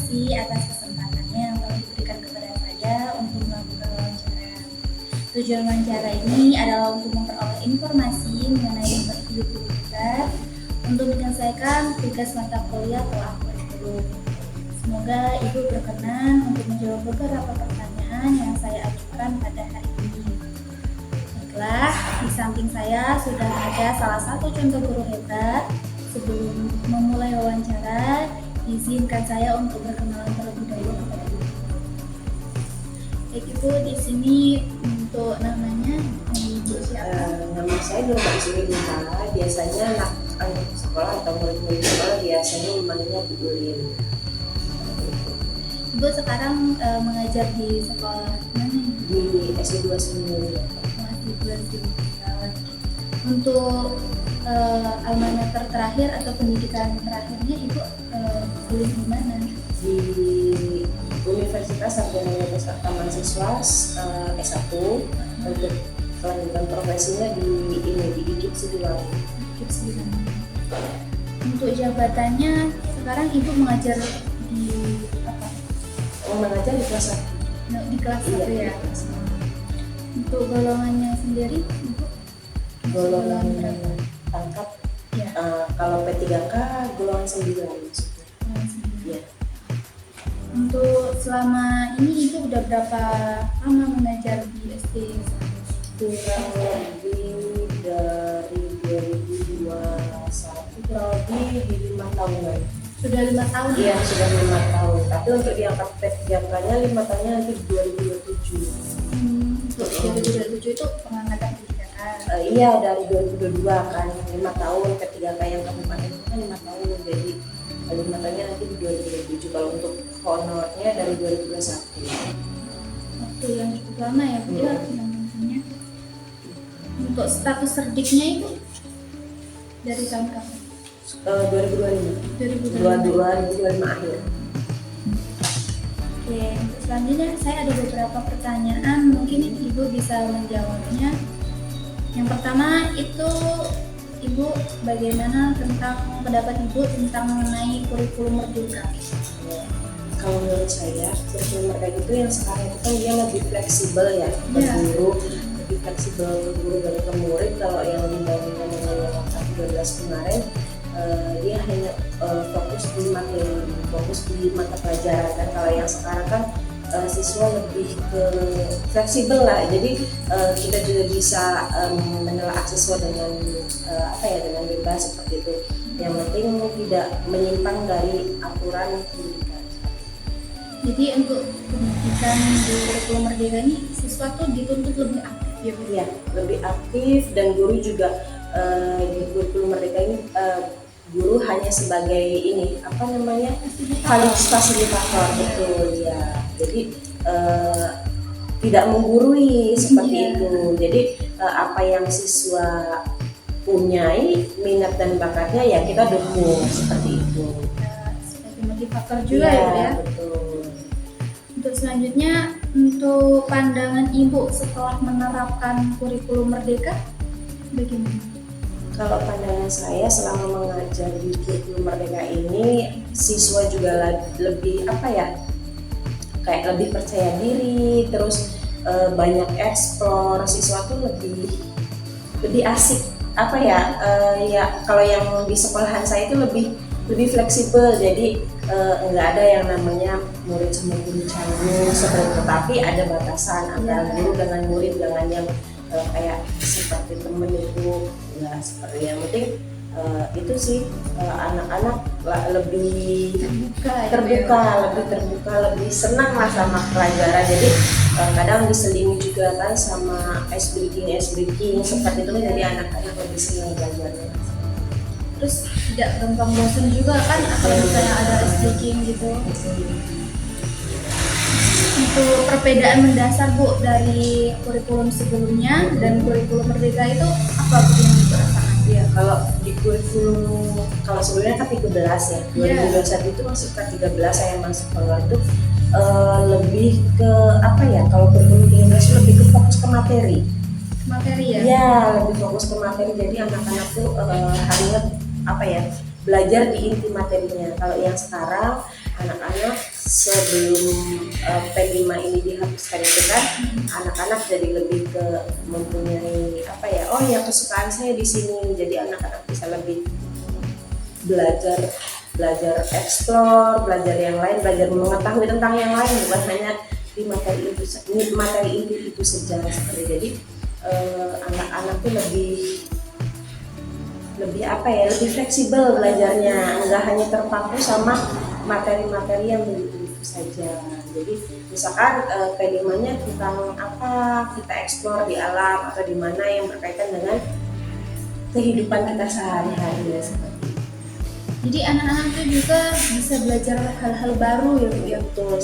kasih atas kesempatannya yang telah diberikan kepada saya untuk melakukan wawancara. Tujuan wawancara ini adalah untuk memperoleh informasi mengenai Ibu Guru untuk menyelesaikan tugas mata kuliah atau kurikulum. Semoga Ibu berkenan untuk menjawab beberapa pertanyaan yang saya ajukan pada hari ini. Baiklah, di samping saya sudah ada salah satu contoh guru hebat. Sebelum memulai wawancara, izinkan saya untuk berkenalan terlebih dahulu kepada Ibu. Baik Ibu, di sini untuk namanya Ibu siapa? Nama saya Nur Zulina. Biasanya anak sekolah atau murid-murid sekolah biasanya memanggilnya Bu Ulin. Ibu sekarang mengajar di sekolah mana? Di SD 29. Masih belajar. Untuk alma mater terakhir atau pendidikan terakhirnya Ibu kuliah di mana? Di Universitas Sarjana Peserta Mahasiswa S1. Untuk kelanjutan profesinya di IKIP Sidoarjo. Untuk jabatannya sekarang Ibu mengajar di apa? Mengajar di kelas 1. Di kelas 1 ya. Untuk golongannya sendiri Ibu? Golongan berapa? tangkap. Ya. Kalau P3K golongan 9 maksudnya. Ya. Untuk selama ini Ibu udah berapa lama mengajar di SD? Kurang lebih dari 2021, kurang lebih di 5 tahunan. Sudah 5 tahun? Iya, sudah 5 tahun. Tapi untuk diangkat P3K-nya 5 tahunnya nanti 2027. Untuk 2027 itu pengangkatan P3K? Iya, dari 2022 kan 5 tahun. P3K yang kabupaten itu kan 5 tahun. Jadi 5 tahunnya nanti di 2027. Kalau untuk honornya dari 2021. Waktu yang cukup lama ya Bu ya namanya. Untuk status serdiknya itu dari tahun kapan? 2025. 2025 akhir. Oke, untuk selanjutnya saya ada beberapa pertanyaan, mungkin Ibu bisa menjawabnya. Yang pertama itu Ibu bagaimana tentang pendapat Ibu tentang mengenai kurikulum merdeka? Kalau menurut saya kurikulum merdeka itu yang sekarang itu kan dia lebih fleksibel ya ke guru, lebih fleksibel ke guru dan ke murid. Kalau yang dibandingkan dengan yang angka 13 kemarin, dia hanya fokus di materi, fokus di mata pelajaran. Dan kalau yang sekarang kan siswa lebih ke fleksibel lah. Jadi kita juga bisa menelaah siswa dengan dengan bebas seperti itu. Yang penting tidak menyimpang dari aturan pendidikan. Jadi untuk pendidikan di kurikulum merdeka ini siswa tuh dituntut lebih aktif ya Bu? Iya, lebih aktif dan guru juga di kurikulum merdeka ini guru hanya sebagai fasilitator betul ya. Jadi tidak menggurui seperti itu. Jadi apa yang siswa punyai minat dan bakatnya ya kita dukung seperti itu. Sebagai motivator juga ya. Betul. Untuk selanjutnya, untuk pandangan Ibu setelah menerapkan kurikulum merdeka, bagaimana? Kalau pandangan saya selama mengajar di kurikulum merdeka ini, siswa juga lebih kayak lebih percaya diri, terus banyak eksplor, siswa tuh lebih asik kalau yang di sekolahan saya itu lebih fleksibel, jadi nggak ada yang namanya murid sama guru canggung seperti itu, tapi ada batasan antara guru dengan murid, dengan yang kayak seperti temen itu nggak seperti yang penting itu sih anak-anak lebih terbuka, lebih senang lah sama pelajaran. Jadi kadang diselingi juga kan sama ice breaking seperti itu, jadi anak-anak lebih senang belajarnya. Terus tidak gampang bosan juga kan kalau misalnya ada speaking gitu. Untuk perbedaan mendasar Bu dari kurikulum sebelumnya dan kurikulum merdeka itu apa Bu yang dirasakan? Ya, kalau di kurikulum sebelumnya kan 13 ya, 2021 itu masuk ke 13 saya masuk kalau itu lebih ke kalau kurikulum 13 lebih ke fokus ke materi ya? Ya, lebih fokus ke materi, jadi anak-anak tuh hanya belajar di inti materinya. Kalau yang sekarang anak-anak sebelum P5 ini dihapuskan itu kan anak-anak jadi lebih ke mempunyai apa ya, oh ya kesukaan saya di sini, jadi anak-anak bisa lebih belajar explore, belajar yang lain, belajar mengetahui tentang yang lain, bukan hanya di materi inti itu saja. Jadi anak-anak tuh lebih apa ya, lebih fleksibel belajarnya, enggak hanya terpaku sama materi-materi yang begitu saja. Jadi misalkan P5-nya tentang apa, kita eksplor di alam atau di mana yang berkaitan dengan kehidupan kita sehari-hari ya, seperti itu. Jadi anak-anak itu juga bisa belajar hal-hal baru ya Bu ya. Betul.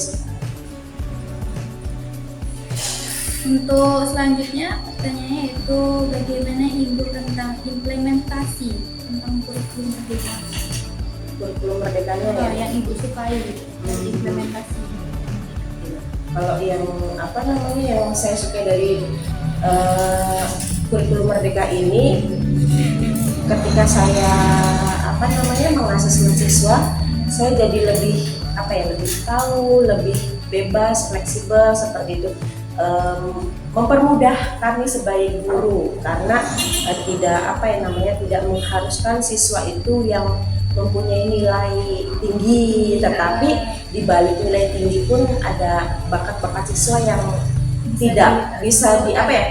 Untuk selanjutnya pertanyaannya itu bagaimana Ibu tentang implementasi tentang kurikulum merdeka? Kurikulum merdekanya ya, yang Ibu sukai dari implementasi. Kalau yang apa namanya yang saya suka dari kurikulum merdeka ini, ketika saya apa namanya mengasih siswa, saya jadi lebih apa ya, lebih tahu, lebih bebas, fleksibel seperti itu. Mempermudah kami sebagai guru karena tidak apa ya namanya, tidak mengharuskan siswa itu yang mempunyai nilai tinggi, tetapi di balik nilai tinggi pun ada bakat-bakat siswa yang tidak bisa di apa ya,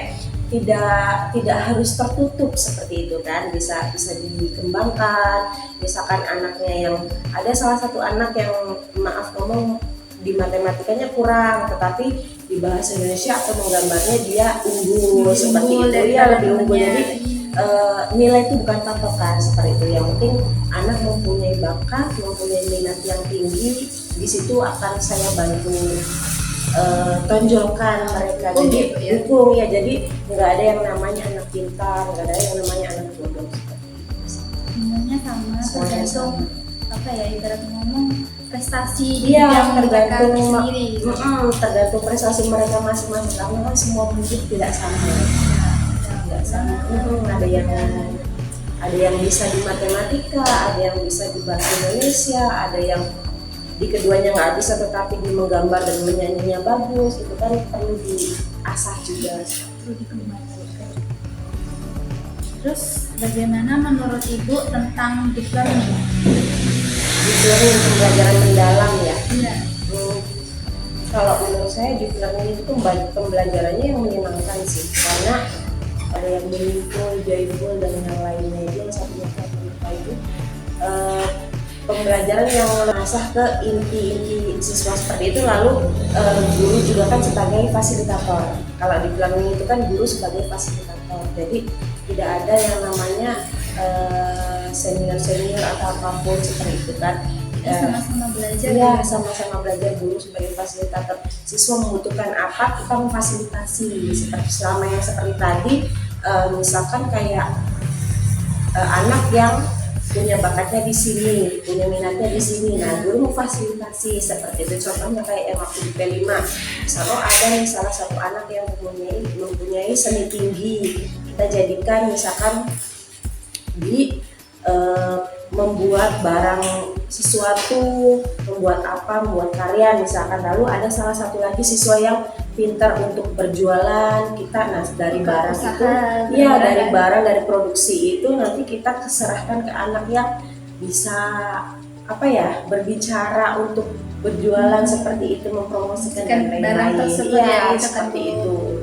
tidak harus tertutup seperti itu kan, bisa dikembangkan. Misalkan anaknya yang ada salah satu anak yang maaf ngomong di matematikanya kurang, tetapi di bahasa Indonesia atau menggambarnya dia unggul seperti itu, ya lebih unggul. Jadi nilai itu bukan patokan seperti itu. Yang penting anak mempunyai bakat, mempunyai minat yang tinggi, di situ akan saya bantu tonjolkan mereka. Jadi dukung ya. Jadi nggak ada yang namanya anak pintar, nggak ada yang namanya anak bodoh. Semuanya sama, tergantung apa ya, ibarat ngomong prestasi dia yang tergantung sendiri. Tergantung prestasi mereka masing-masing, karena kan semua murid tidak sama. Ada yang bisa di matematika, ada yang bisa di bahasa Indonesia, ada yang di keduanya nggak bisa tetapi di menggambar dan menyanyinya bagus. Itu kan perlu diasah juga, perlu dikembangkan. Terus bagaimana menurut Ibu tentang deep learning? Deep learning pembelajaran mendalam ya. Iya. Kalau menurut saya deep learning itu pembelajarannya yang menyenangkan sih, karena ada yang meaningful, joyful dan yang lainnya. Yang satunya saya itu pembelajaran yang mengasah ke inti-inti siswa seperti itu. Lalu guru juga kan sebagai fasilitator. Kalau deep learning itu kan guru sebagai fasilitator. Jadi tidak ada yang namanya senior atau apapun seperti itu kan. Sama-sama belajar. Ya, sama-sama belajar. Guru sebagai fasilitator, siswa membutuhkan apa, kita memfasilitasi. Seperti selama yang seperti tadi, misalkan kayak anak yang punya bakatnya di sini, punya minatnya di sini, nah guru memfasilitasi seperti itu. Contohnya kayak yang waktu di P5, misalnya ada nih salah satu anak yang mempunyai seni tinggi, kita jadikan misalkan di membuat barang sesuatu, membuat karya misalkan. Lalu ada salah satu lagi siswa yang pintar untuk berjualan, kita dari barang itu, ya dari barang, dari produksi itu nanti kita serahkan ke anak yang bisa apa ya, berbicara untuk berjualan seperti itu, mempromosikan dan lain-lain. Ya, seperti itu.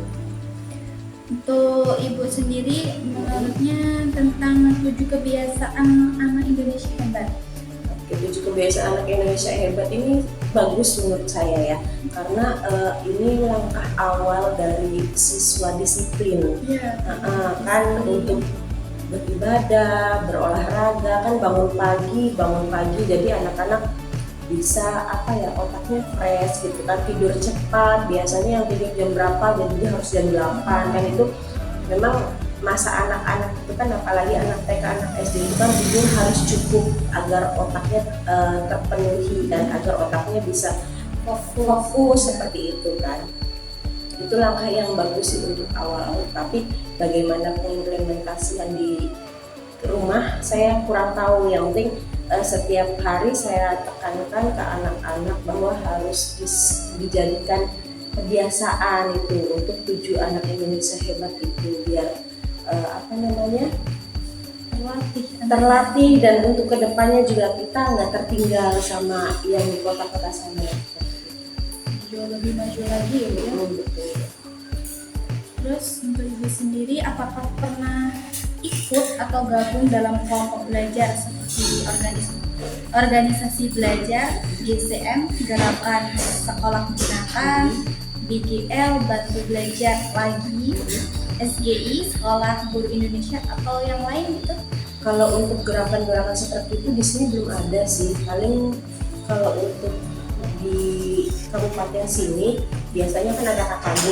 Untuk Ibu sendiri, menurutnya tentang 7 kebiasaan anak Indonesia hebat. 7 kebiasaan anak Indonesia hebat ini bagus menurut saya ya, karena ini langkah awal dari siswa disiplin. Kan untuk beribadah, berolahraga, kan bangun pagi, jadi anak-anak bisa apa ya, otaknya fresh gitu kan, tidur cepat. Biasanya yang tidur jam berapa, jadi dia harus jam 8 kan. Itu memang masa anak-anak itu kan, apalagi anak TK, anak SD itu kan tidur harus cukup agar otaknya terpenuhi dan agar otaknya bisa fokus seperti itu kan. Itu langkah yang bagus sih untuk awal-awal, tapi bagaimana pengimplementasian di rumah saya kurang tahu. Yang penting setiap hari saya tekankan ke anak-anak bahwa harus dijadikan kebiasaan itu untuk 7 anak Indonesia hebat itu, biar apa namanya, terlatih dan untuk kedepannya juga kita nggak tertinggal sama yang di kota-kota sana. Jauh lebih maju lagi ya, Bu, ya. Betul. Terus untuk Ibu sendiri, apakah pernah ikut atau gabung dalam kelompok belajar seperti organisasi belajar, GCM, Gerakan Sekolah Menggunakan, BGL, Bantu Belajar Lagi, SGI, Sekolah Guru Indonesia, atau yang lain gitu? Kalau untuk gerakan-gerakan seperti itu di sini belum ada sih. Paling kalau untuk di kabupaten sini biasanya kan ada KKB,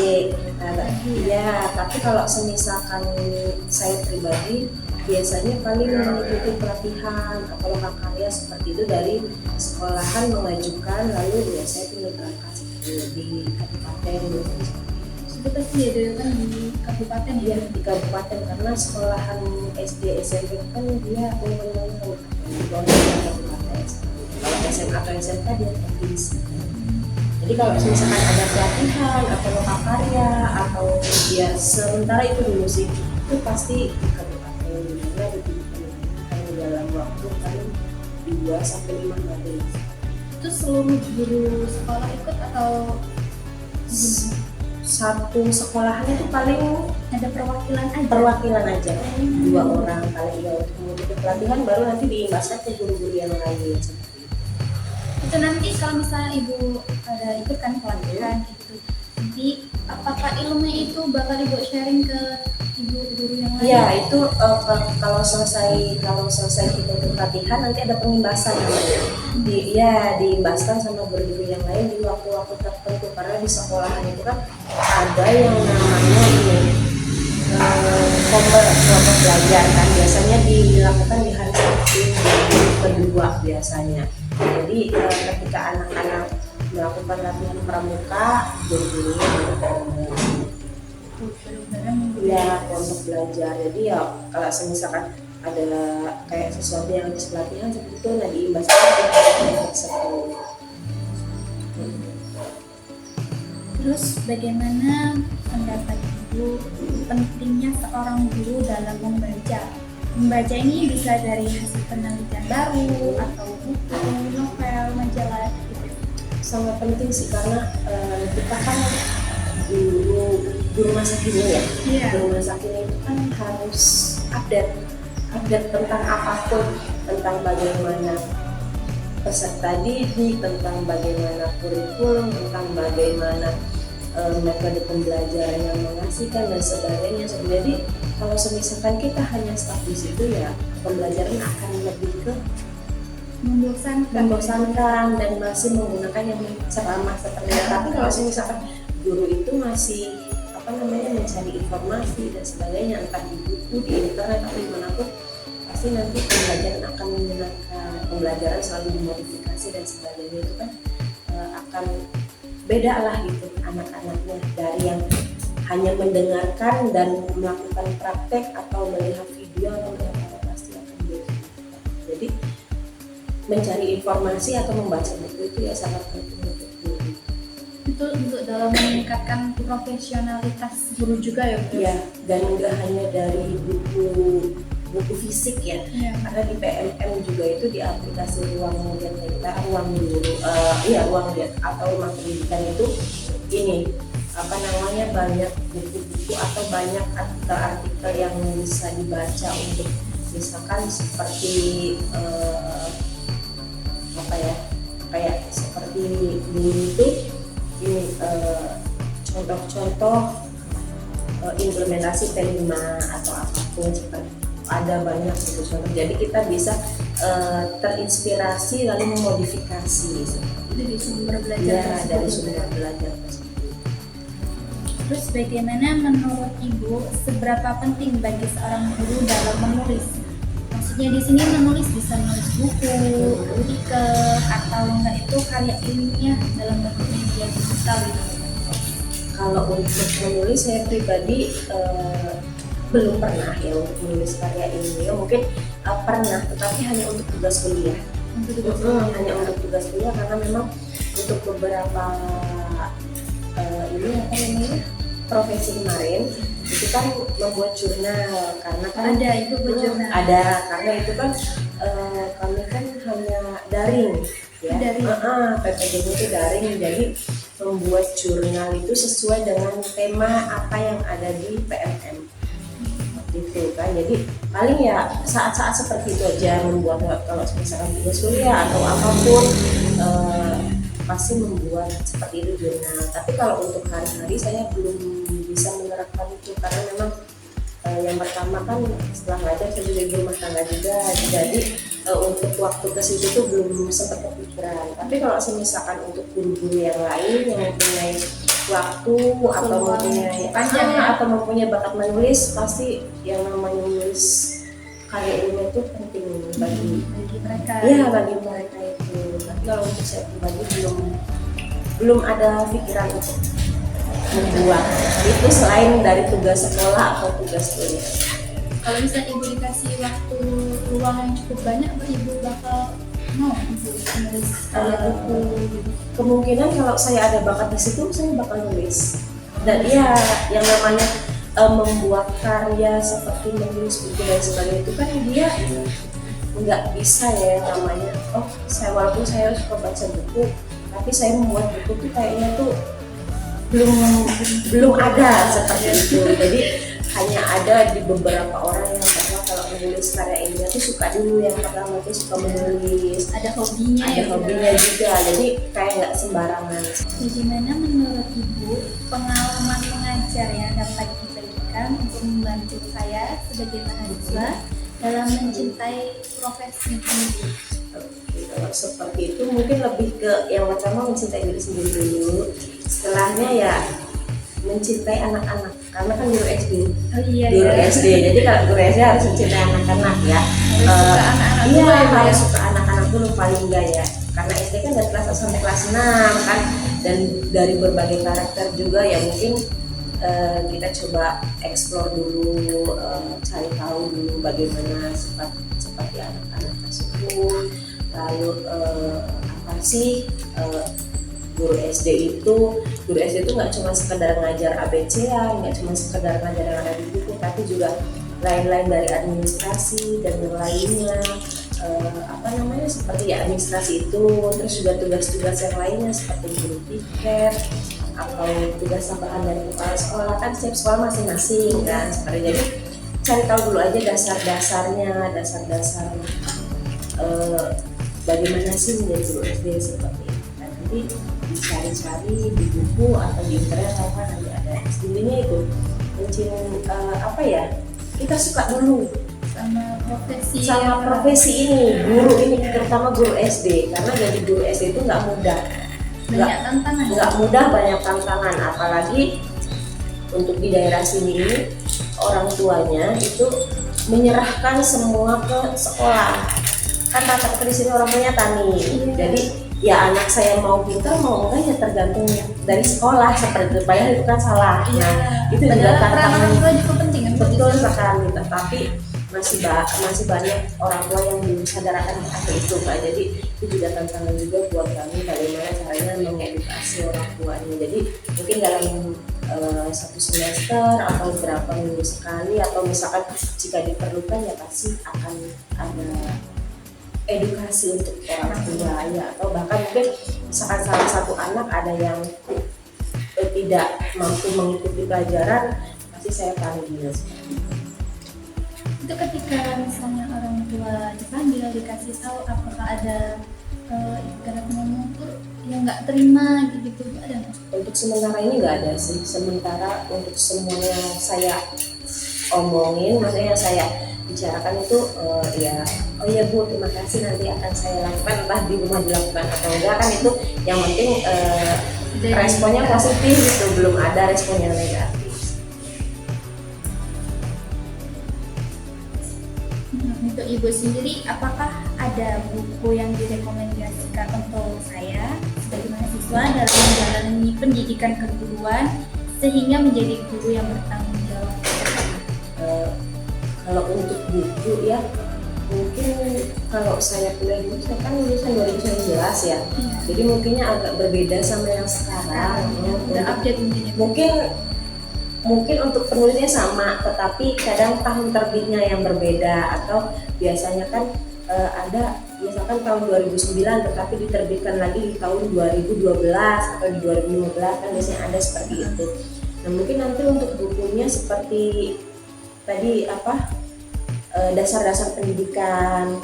iya. Tapi kalau semisalkan saya pribadi biasanya paling mengikuti pelatihan atau karya seperti itu dari sekolahan mengajukan, lalu ya saya tinggal berangkat di kabupaten gitu. Itu pasti diadakan di kabupaten ya? Di kabupaten, karena sekolahan SD SMP kan dia umumnya kabupaten. Kalau SMA atau SMK dia provinsi. Jadi kalau misalkan ada pelatihan atau lokakarya atau ya sementara itu dulu sih, itu pasti di kabupaten, karena di dalam waktu paling 2-5 hari. Itu seluruh guru sekolah ikut atau satu sekolahan itu paling ada perwakilan aja 2 orang paling ya untuk mengikuti pelatihan, baru nanti diimbaskan ke guru-guru yang lain seperti itu. Itu nanti kalau misalnya Ibu ada ikut kan pelatihan gitu, nanti apakah ilmunya itu bakal Ibu sharing ke guru yang lain? Ya itu kalau selesai kita ikut pelatihan nanti ada pengimbasan namanya. Diimbaskan sama guru-guru yang lain di waktu-waktu tertentu, karena di sekolahan itu kan ada yang namanya kelompok belajar kan, biasanya dilakukan di hari Sabtu kedua biasanya. Jadi ketika anak-anak melakukan latihan pramuka, guru-gurunya kelompok belajar. Jadi ya kalau misalkan ada kayak sesuatu yang habis pelatihan seperti itu, nah diimbaskan ke kelompok tersebut. Terus bagaimana pendapat Ibu pentingnya seorang guru dalam membaca? Membaca ini bisa dari hasil penelitian baru atau buku, novel, majalah gitu. Sangat penting sih, karena kita kan guru masa kini ya. Guru masa kini itu kan harus update tentang apapun, tentang bagaimana peserta didik, tentang bagaimana kurikulum, tentang bagaimana metode pembelajaran yang mengasihkan dan sebagainya. Jadi kalau misalkan kita hanya stuck di situ, ya pembelajaran akan lebih ke membosankan dan masih menggunakan yang ceramah seperti itu. Tapi kalau misalkan guru itu masih mencari informasi dan sebagainya, entah di buku, di internet atau dimanapun, pasti nanti pembelajaran akan menggunakan, pembelajaran selalu dimodifikasi dan sebagainya. Itu kan akan beda lah gitu anak-anaknya dari yang hanya mendengarkan dan melakukan praktek atau melihat video atau melihat apa, pasti akan beda. Jadi mencari informasi atau membaca buku itu ya sangat penting untuk guru. Itu untuk dalam meningkatkan profesionalitas guru juga ya, Bu? Ya, dan nggak hanya dari buku fisik ya, karena di PMM juga itu di aplikasi ruang lihat atau rumah pendidikan itu banyak buku-buku atau banyak artikel-artikel yang bisa dibaca untuk misalkan seperti kayak seperti dulu itu contoh-contoh implementasi T5 atau apapun seperti ada banyak gitu contoh. Jadi kita bisa terinspirasi lalu memodifikasi dari sumber belajar tersebut. Terus bagaimana menurut Ibu seberapa penting bagi seorang guru dalam menulis? Maksudnya di sini menulis bisa menulis buku, artikel, atau enggak itu karya ilmiah dalam bentuk media digital gitu. Kalau untuk menulis saya pribadi belum pernah ya untuk menulis karya ini. Ya, mungkin pernah, tetapi hanya untuk tugas kuliah. Hanya untuk tugas kuliah, karena memang untuk beberapa ini apa namanya profesi kemarin itu kan membuat jurnal, karena kan Ada itu buat jurnal. ada, karena itu kan kami kan hanya daring ya. Daring. PPDB itu daring, jadi membuat jurnal itu sesuai dengan tema apa yang ada di PMM gitu kan. Jadi paling ya saat-saat seperti itu aja membuat, kalau misalkan tugas kuliah atau apapun pasti membuat seperti itu jurnal. Tapi kalau untuk hari-hari saya belum bisa menerapkan itu, karena memang yang pertama kan setelah ngajar saya juga ibu rumah tangga juga, jadi untuk waktu ke situ tuh belum sempat kepikiran. Tapi kalau misalkan untuk guru-guru yang lain yang mempunyai waktu atau mempunyai atau mempunyai bakat menulis, pasti yang namanya menulis karya ilmiah itu penting bagi mereka. Ya, bagi mereka itu. Tapi kalau untuk saya pribadi belum ada pikiran untuk membuat itu selain dari tugas sekolah atau tugas kuliah. Kalau misalnya ibu dikasih waktu luang yang cukup banyak, ibu bakal mau ibu menulis karya buku gitu. Kemungkinan kalau saya ada bakat di situ, saya bakal nulis. Dan ya, yang namanya membuat karya seperti menulis buku dan sebagainya itu kan dia nggak bisa ya namanya. Saya walaupun saya suka baca buku, tapi saya membuat buku tuh kayaknya tuh belum ada seperti itu. Jadi hanya ada di beberapa orang yang bahwa kalau menulis karya ilmiah tuh suka dulu, yang pertama tuh suka menulis, Ada hobinya juga, jadi kayak nggak sembarangan. Bagaimana menurut ibu pengalaman mengajar yang dapat dibagikan untuk membantu saya sebagai mahasiswa dalam mencintai profesi ini? Kalau seperti itu mungkin lebih ke yang pertama mencintai diri sendiri dulu, setelahnya ya mencintai anak-anak, karena kan guru SD. Guru SD, jadi kalau guru SD harus mencintai anak-anak ya. Harus suka anak-anak dulu paling enggak ya, karena SD kan dari kelas 1 sampai kelas 6 kan, dan dari berbagai karakter juga ya mungkin kita coba explore dulu, cari tahu dulu bagaimana seperti anak-anak tersebut. Lalu apa sih guru SD itu nggak cuma sekedar ngajar ABC-an, nggak cuma sekedar ngajar yang ada di buku, tapi juga lain-lain dari administrasi dan yang lainnya, seperti ya administrasi itu, terus juga tugas-tugas yang lainnya seperti guru tiket atau tugas tambahan dari kepala sekolah. Kan setiap sekolah masing-masing kan, seperti jadi cari tahu dulu aja dasar-dasarnya, dasar bagaimana sih menjadi guru SD seperti itu. Nanti dicari-cari di buku atau di internet apa nanti ada. Intinya itu kita suka dulu sama profesi ini, guru ini, terutama guru SD, karena jadi guru SD itu nggak mudah, banyak tantangan, apalagi untuk di daerah sini ini orang tuanya itu menyerahkan semua ke sekolah. Kan rata-rata di sini orang tuanya tani, jadi ya anak saya mau pintar mau enggak ya tergantung dari sekolah seperti itu. Padahal itu kan salah. Nah, itu juga tantangan juga penting kan. Betul sekali, tetapi masih banyak orang tua yang belum sadarkan akan itu Pak. Jadi itu juga tantangan juga buat kami, bagaimana caranya mengedukasi orang tuanya. Jadi mungkin dalam satu semester atau berapa minggu sekali, atau misalkan jika diperlukan ya pasti akan ada edukasi untuk orang tua ya, atau bahkan mungkin misalkan salah satu anak ada yang tidak mampu mengikuti pelajaran, pasti saya panggil. Itu ketika misalnya orang tua dipanggil, dikasih tahu apakah ada ibarat ngomong tuh yang nggak terima gitu, ada nggak? Untuk sementara ini nggak ada sih. Sementara untuk semua yang saya omongin, maksudnya yang saya bicarakan itu oh iya Bu, terima kasih, nanti akan saya lakukan, entah di rumah dilakukan atau enggak, kan itu yang penting responnya positif gitu, belum ada respon yang negatif. Untuk ibu sendiri, apakah ada buku yang direkomendasikan untuk saya sebagai mahasiswa dalam menjalani pendidikan keguruan sehingga menjadi guru yang bertanggung jawab? Kalau untuk buku ya, mungkin kalau saya kuliah dulu, saya kan lulusan 2019 ya. Jadi mungkinnya agak berbeda sama yang sekarang. Udah update mungkin ya. Mungkin untuk penulisnya sama, tetapi kadang tahun terbitnya yang berbeda, atau biasanya kan ada misalkan tahun 2009 tetapi diterbitkan lagi di tahun 2012 atau di 2015, kan biasanya ada seperti itu. Nah mungkin nanti untuk bukunya seperti tadi dasar-dasar pendidikan,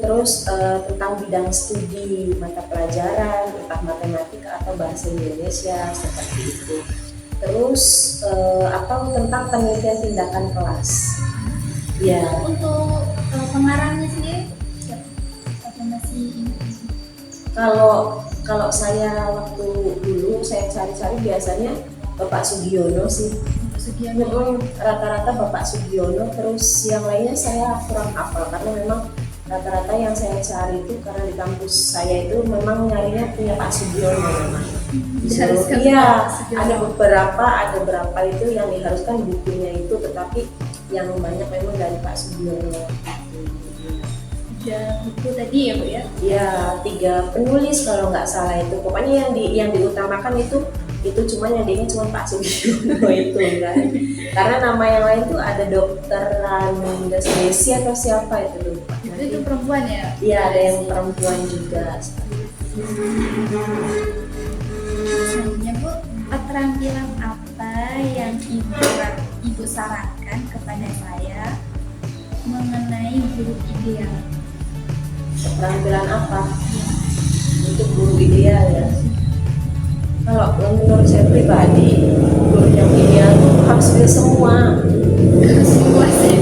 terus tentang bidang studi mata pelajaran, entah matematika atau bahasa Indonesia seperti itu. Terus tentang penelitian tindakan kelas. Ya. Untuk pengarangnya sendiri siapa masih ingat? Kalau saya waktu dulu saya cari-cari biasanya Bapak Sugiono sih. Rata-rata Bapak Sugiono, terus yang lainnya saya kurang hafal karena memang rata-rata yang saya cari itu karena di kampus saya itu memang nyarinya punya Pak Sugiono memang. Iya, ada beberapa itu yang diharuskan bukunya itu, tetapi yang banyak memang dari Pak Sugiono. Ada buku tadi ya Bu ya? Ya, 3 penulis kalau nggak salah itu. Pokoknya yang diutamakan itu cuma yang dia cuma Pak Sugiono itu kan. Karena nama yang lain tuh ada Dokter Randes Desi atau siapa itu lupa. Itu perempuan ya? Iya, ada yang perempuan juga. Selanjutnya Bu, keterampilan apa yang Ibu sarankan kepada saya mengenai guru ideal? Keterampilan apa untuk guru ideal ya? Kalau menurut saya pribadi, guru yang ideal itu harus bisa semua.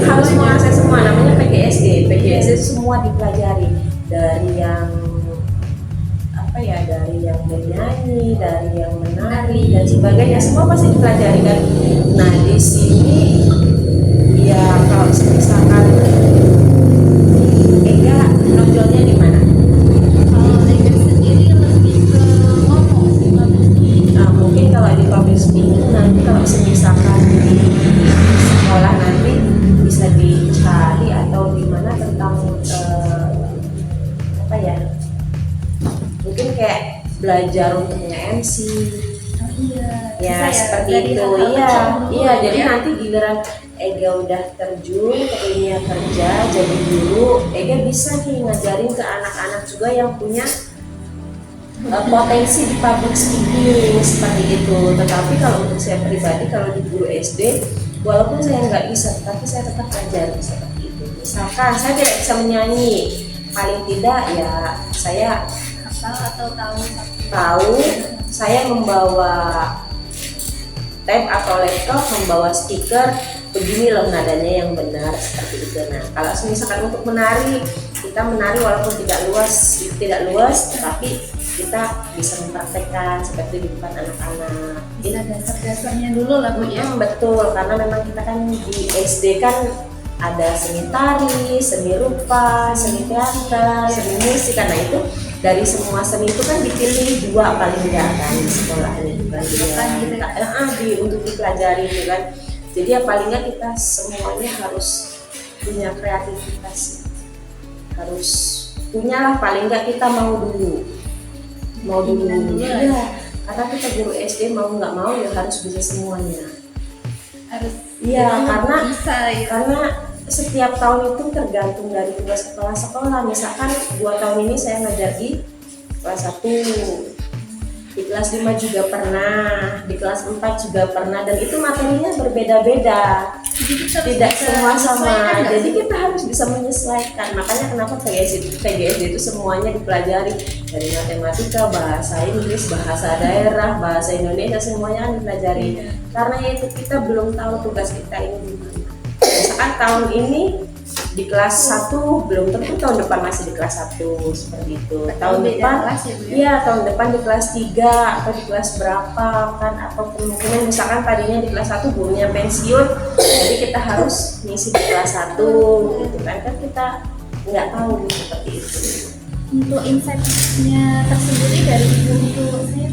Harus menguasai semua. Namanya PGSD. PGSD itu semua dipelajari, dari yang dari yang menyanyi, dari yang menari dan sebagainya, semua pasti dipelajari kan. Nah di sini ya kalau misalkan Ega nonjolnya di mana? Kalau Ega sendiri lebih ke ngomong. Nah mungkin kalau di public speaking nanti kalau misalkan di sekolah nanti bisa dicari atau gimana tentang mungkin kayak belajar untuk nge-MC. Ya seperti itu. Iya jadi nanti giliran Ega udah terjun ke dunia kerja jadi guru, Ega bisa nih ngajarin ke anak-anak juga yang punya potensi di public speaking seperti itu. Tetapi kalau untuk saya pribadi, kalau di guru SD, walaupun saya nggak bisa, tetapi saya tetap ajar seperti itu. Misalkan saya tidak bisa menyanyi, paling tidak ya saya atau tahu saya membawa tab atau laptop, membawa speaker, begini loh nadanya yang benar seperti itu. Nah kalau misalkan untuk menari, kita menari walaupun tidak luas, tetapi kita bisa mempraktekkan seperti di depan anak-anak. Bisa dasar-dasarnya dulu lah Bu ya. Betul, karena memang kita kan di SD kan ada seni tari, seni rupa, seni teater, seni musik. Karena itu dari semua seni itu kan dipilih 2 paling enggak kan di sekolah ini untuk dipelajari itu kan. Jadi ya paling enggak kita semuanya harus punya kreativitas, harus punya lah, paling enggak kita mau dulu ya. Karena kita guru SD mau nggak mau ya harus bisa semuanya. Karena setiap tahun itu tergantung dari tugas kepala sekolah. Misalkan 2 tahun ini saya ngajar di kelas 1, di kelas 5 juga pernah, di kelas 4 juga pernah, dan itu materinya berbeda-beda, tidak semua sama. Jadi kita harus bisa menyesuaikan. Makanya kenapa PGSD itu semuanya dipelajari, dari matematika, bahasa Inggris, bahasa daerah, bahasa Indonesia, semuanya kan dipelajari. Karena itu kita belum tahu tugas kita ini gimana. Misalkan tahun ini di kelas 1, belum tentu tahun depan masih di kelas 1 seperti itu. Tahun depan tahun depan di kelas 3 atau di kelas berapa kan, atau kemungkinan misalkan tadinya di kelas 1 gurunya pensiun, jadi kita harus ngisi di kelas 1 gitu kan kita nggak tahu seperti itu. Untuk insight-nya tersendiri dari ibu saya,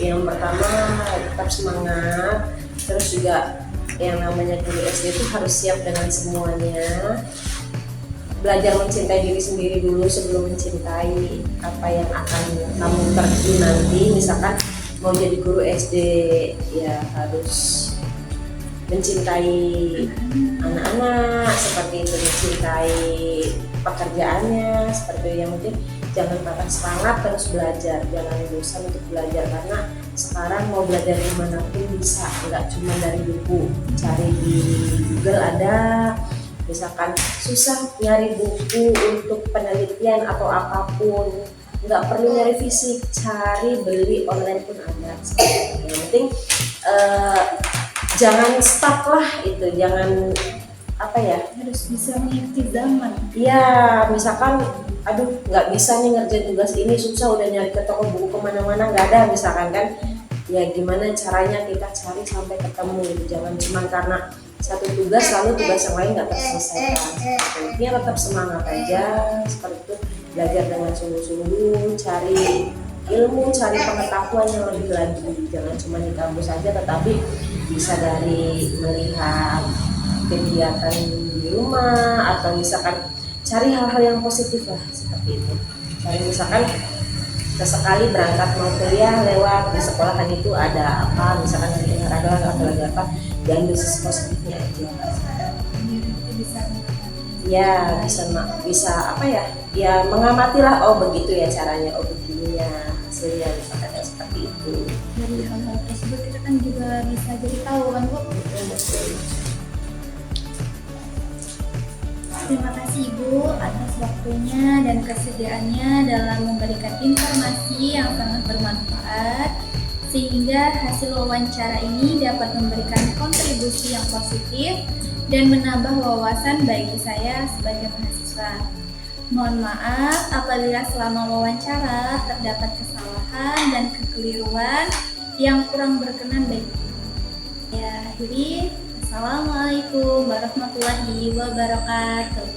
yang pertama tetap semangat, Terus juga yang namanya guru SD itu harus siap dengan semuanya. Belajar mencintai diri sendiri dulu sebelum mencintai apa yang akan kamu terjun nanti. Misalkan mau jadi guru SD, ya harus mencintai anak-anak seperti itu, mencintai pekerjaannya seperti itu. Yang penting jangan patah semangat, terus belajar, jangan bosan untuk belajar, karena sekarang mau belajar dimanapun bisa, nggak cuma dari buku. Cari di Google ada, misalkan susah nyari buku untuk penelitian atau apapun, nggak perlu nyari fisik, cari beli online pun ada. Yang penting jangan stuck lah, itu jangan apa ya, Harus bisa mengikuti zaman. ya misalkan aduh nggak bisa nih ngerjain tugas ini, susah udah nyari ke toko buku kemana-mana nggak ada misalkan kan, ya gimana caranya kita cari sampai ketemu gitu. Jangan cuma karena satu tugas lalu tugas yang lain nggak terselesaikan. Intinya tetap semangat aja seperti itu, belajar dengan sungguh-sungguh, cari ilmu, cari pengetahuan yang lebih lagi. Jangan cuma di kampus saja, tetapi bisa dari melihat kegiatan di rumah, atau misalkan cari hal-hal yang positif lah seperti itu. Cari misalkan sesekali berangkat mau kuliah lewat di sekolah kan itu ada apa, misalkan lagi olahraga atau lagi apa, diambil sisi positifnya aja. Ya bisa apa ya, ya mengamati lah, oh begitu ya caranya, oh begini ya hasilnya, misalkan ya seperti itu. Dari hal-hal tersebut kita kan juga bisa jadi tahu kan Bu. Terima kasih Ibu atas waktunya dan kesediaannya dalam memberikan informasi yang sangat bermanfaat, sehingga hasil wawancara ini dapat memberikan kontribusi yang positif dan menambah wawasan bagi saya sebagai mahasiswa. Mohon maaf apabila selama wawancara terdapat kesalahan dan kekeliruan yang kurang berkenan bagi kita. Ya, akhiri. Assalamualaikum warahmatullahi wabarakatuh.